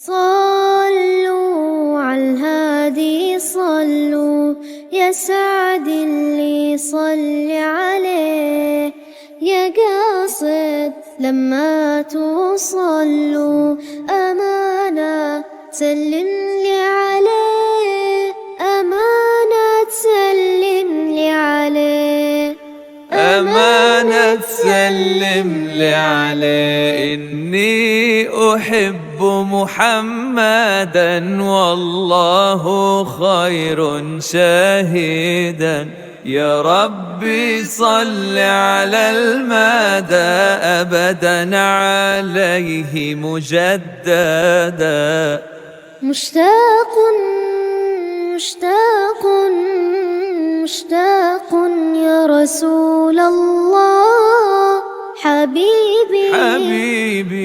صلوا على الهادي صلوا، يا سعد اللي صلي عليه، يا قاصد لما توصلوا أمانة سلم لي عليه، أمانة سلم لي عليه، أمانة تسلم لي عليه. إني أحب محمدا والله خير شاهدا، يا ربي صل على المدى أبدا عليه مجددا. مشتاق مشتاق مشتاق يا رسول الله، حبيبي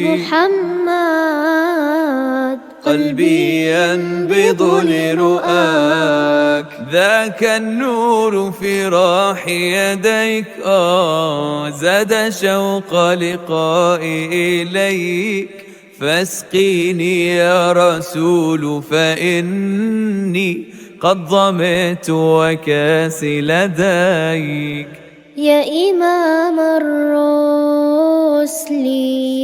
محمد، قلبي ينبض لرؤاك، ذاك النور في راح يديك، زاد شوق لقائي إليك، فاسقيني يا رسول فإني قد ظمئت وكاسي لديك. يا إمام الرسل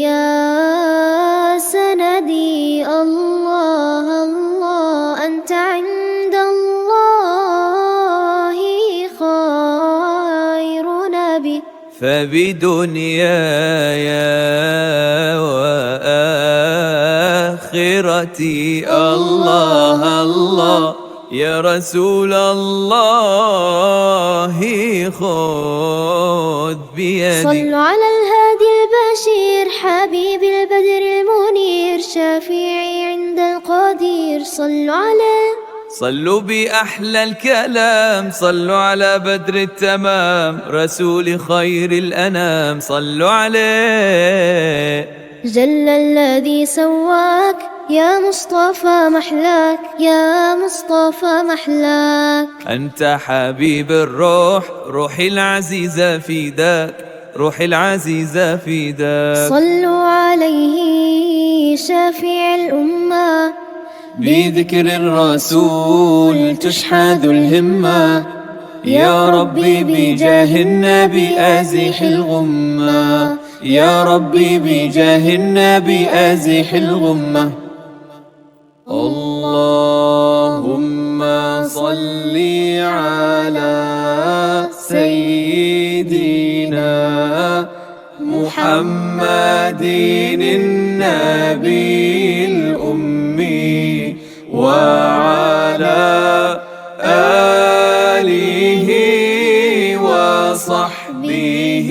يا سندي، الله الله أنت عند الله خير نبي، فبدنياي وآخرتي الله الله يا رسول الله خذ بيدي. صلوا على الهادي البشير، حبيب البدر المنير، شفيعي عند القدير، صلوا عليه. صلوا بأحلى الكلام، صلوا على بدر التمام، رسول خير الأنام، صلوا عليه. جل الذي سواك يا مصطفى محلاك، يا مصطفى محلاك، أنت حبيب الروح، روحي العزيزة فداك، روحي العزيزة فداك. صلوا عليه شافع الأمة، بذكر الرسول تشحذ الهمة، يا ربي بجاه النبي أزح الغمة، يا ربي بجاه النبي أزح الغمة. اللهم صل على سيدنا محمد النبي الأمي، وعلى آله وصحبه